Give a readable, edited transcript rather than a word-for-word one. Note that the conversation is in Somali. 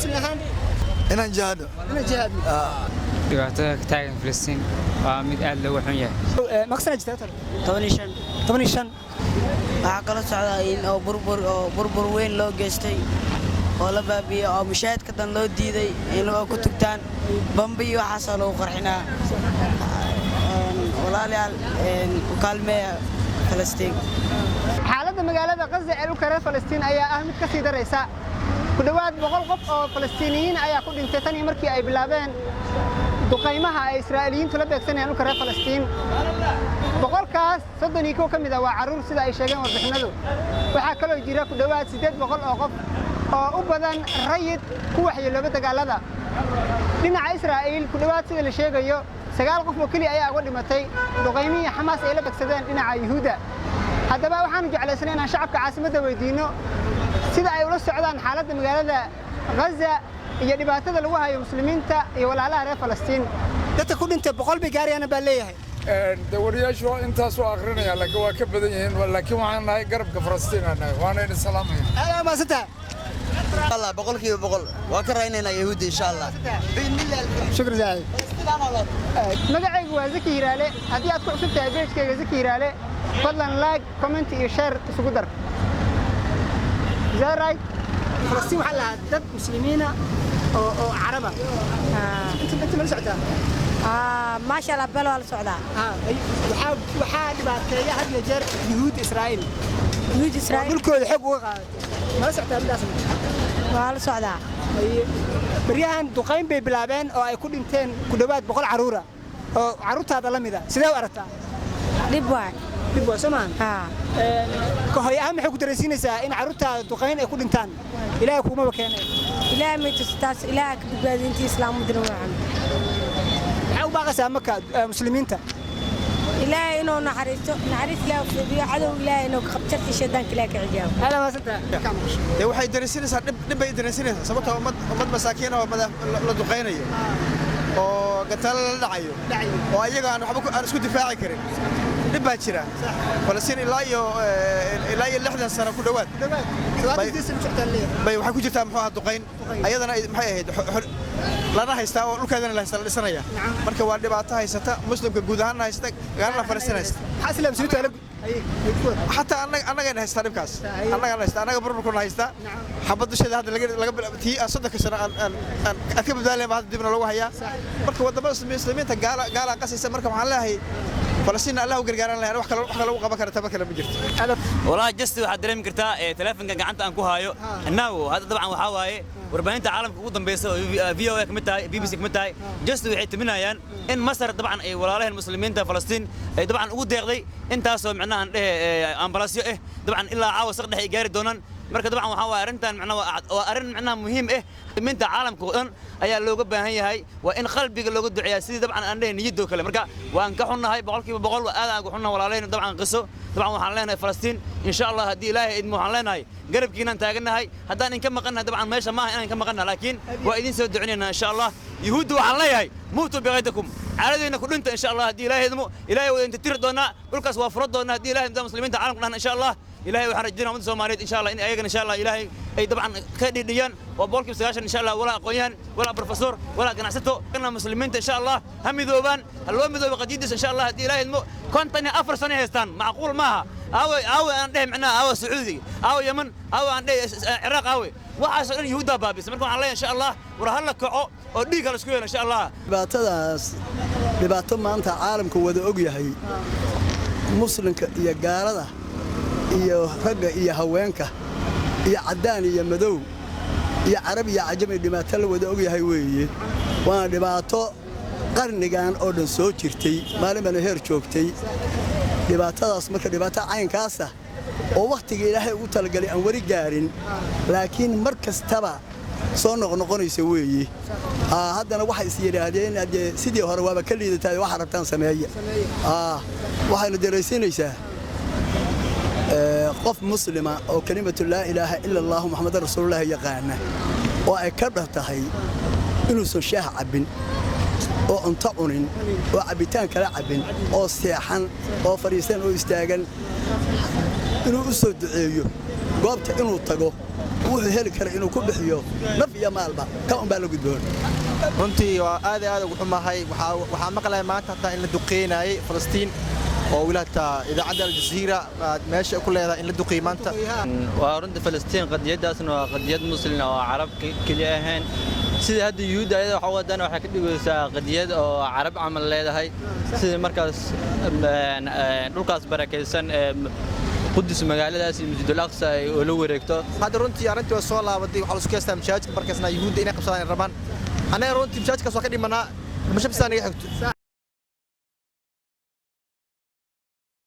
مسلم هان إن جهاد dhibaatada ka taagan Filistiin waa mid aad looga xun yahay مقصنا جتاتر 15 waxa kala socda in oo burbur weyn loo geystay oo la baabiyo oo mushaadka dan loo diiday in oo ku tugtaan bambi waxa loo qarxinaa walaalayaal kaalmeeya Filistiin xaaladda magaalada Gaza ee dhulka reer Filistiin ayaa ah mid ka sii daraysa ku dhawaad 100 qof oo Falastiiniyiin ayaa ku dhintay tan markii ay bilaabeen duqeymaha ay Israa'iiliyiintu la beegsanayaan dhulka reer Filistiin boqolkaas 32 ka mid ah waa caruur sida ay sheegeen warbixinadu waxa kale oo jira ku dhawaad 800 oo qof oo u badan rayid ku waxyeelooba dagaalada dhinaca Israa'iil ku dhawaad sida la sheegayo 9 qof oo kaliya ayaa uga dhimatay duqeymihii Xamaas ay la beegsadeen dhinaca Yahuuda haddaba waxaanu jeclaysanaynaa inaan shacabka caasimadda weydiino sida ay ula socdaan xaaladda magaalada Gaza iyo dhibaatada lagu hayo muslimiinta iyo walaalaha reer Filistiin dadka ku dhintay 100 gaariyana baa leeyahay dawariyaashu intaas oo akhrinaya laakiin waa ka badan yihiin laakiin waxaan nahay garabka Filistiin anahay waana in salaamayn aad ma santa Allah boqolkiiba boqol waa ka raaynayna yahuudi insha Allah shukr jaay magacaygu waa Zaki Hiraale haddii aad ku cusub tahay page-kayga Zaki Hiraale fadlan like comment iyo share isugu dar زاراي فلسطين وحلا ضد مسلمين أو عربة أنت من سعودة ما شاء الله بلوا السعودة وحاد بعد يا هاد نجار يهود إسرائيل كلكم يحب وقع ما سعودة من داسم السعودة بريان دقيم ببلابين أو يكون إنتين كدبات بقول عرورة أو عروتها هذا لميدا سيدا وأرتها لبوا سمان كهي أهم حق درسينسا إن عروتها دقين يكون إنتان إلهي كوما بكينه إلهي ميتستاس إلهي كبادينتي إسلام مدنوا عنه أو باقي سامك مسلمين تا إلهي إنه نحرس له في عدو إلهي إنه خبطت شدان كلاك عجاب هلا ما سنت ده waxay darasiinaysaa dhib bay darasiinaysaa sababtoo ummad masaakiin oo la duqeynayo oo gataal la dhacayo oo ayaga aan waxba aan isku difaaci karin dhib baa jira Falastiin ilaa iyo 60 sano ku dhawaad bay waxay ku jirtaa muxuu ahaa duqeyn ayadana maxay ahayd lana haystaa oo dhulkeedana la haysta la dhisanaya marka waa dhibaato haysata muslimka guud ahaan haysta gaalana Falastiin haysta xaslam suuta حتى أنا هيستا نبكاس أنا بربكون هيستا حبض الشيء هذا لقى تي أصدق السنة أن أكيد بدالي ما هذا دبنا لو هي مركب وده بس المسلمين قال قصي مركب على هي فلسطين الله وقرقان الله روح لو قبك تبكر بجرت والله جست واحد دريم كرتا تلفن كان عنده أنكو هايو إنه هذا طبعا وحواي وربعين عالم قدام بيس في او كمتاي بي بي سي كمتاي جست وحيت منايان إن مصر طبعا ولا المسلمين تا فلسطين طبعا وديقدي أنت سو معناها أمبلاسيو طبعا إلا عاوز صدق يجاري دونان marka dabcan waxa waa arintan waa arin macnaha muhiim ah minta caalamka oo dhan ayaa looga baahan yahay waa in qalbiga looga duceeyaa sidii dabcan aan leeyahay niyadoo kale marka waan ka xunnahay boqolkiiba boqol aad aan ku xunnahay walaalayna dabcan qiso dabcan waxaan leenahay Falastiin insha Allah hadii Ilaahay idmo waxaan leenahay garabkiinaan taaganahay haddaan in ka maqannahay dabcan meesha ma aha inaan ka maqannahay laakiin waa idin soo duceynaynaa insha Allah yahuudu waxaan leeyahay muutu biqaydakum caaladayna ku dhinta insha Allah hadii Ilaahay idmo Ilaahay waa inta tir doona dhulkaas waa furo doona hadii Ilaahay inta muslimiinta caalamka dhahna insha Allah إلهي وحرجنا من الصوماليين إن شاء الله إن أيقن إن شاء الله إلهي أي طبعا كديان وبولك بسجاشن إن شاء الله ولا قويان ولا بروفيسور ولا جناحته كنا مسلمين إن شاء الله هم ذوبان اللهم ذوب قديدس إن شاء الله هدي إلهي كنت أنا أفر سنة هستان معقول معها أو عندهم معنا أو سعودي أو يمن أو عندهم العراق أو وحصل يهودا بابس مركم عليه إن شاء الله ورهلا كعو وديك على سكوير إن شاء الله لبعتهم أنت عالمك وذا أجيهي مسلم يا جارده iyo ragga iyo haweenka iyo cadaan iyo madow iyo carab iyo ajami dhibaato la wada og yahay weeye waa dhibaato qarnigan oo dhan soo jirtay maalin heer joogtay dhibaatadaas marka dhibaato caynkaas ah oo waqtiga Ilaahay ugu talagalay aan wari gaarin laakiin mar kastaba soo noqonaysa weeye haddana waxa is yiraahdeen sidii hore waaba ka liidatay waxa rabtaan sameeyo waxayna dareysinaysaa qof muslima oo kalimatu laa ilaaha illa allah muhammad rasuulullah yaqaana oo ay ka dhatahay inuu soo shaah cabin oo cunto cunin oo cabitaan kala cabin oo seexan oo fariisan oo istaagan inuu u soo duceeyo goobta inuu tago wuxuu heli kara inuu ku bixiyo naf iyo maalba ka un baa la gudboon runtii waa aad ugu xumahay waxaa maqlaya maanta hataa in la duqeynayay Falastiin oo wilaata idaacadda Al-Jazeera meesha ku leedahay in la duqeey maanta waa runtii Falastiin qadiyadaasna waa qadiyad muslim oo carab kaliya ahayn sida hadda yuhuudda ayada waxa wadana waxa ka dhigaysaa qadiyad oo carab amal leedahay sida markaas dhulkaas barakeysan qudus magaaladaas iyo Masjidul Aqsa ay la wareegto hadda runtii arintii soo laabaday waxa la isku heestaa masaajidka barkaasna yuhuudda inay qabsadaan rabaan anaga runtii masaajidkaas waa ka dhimanaa مش بس أنا يحكي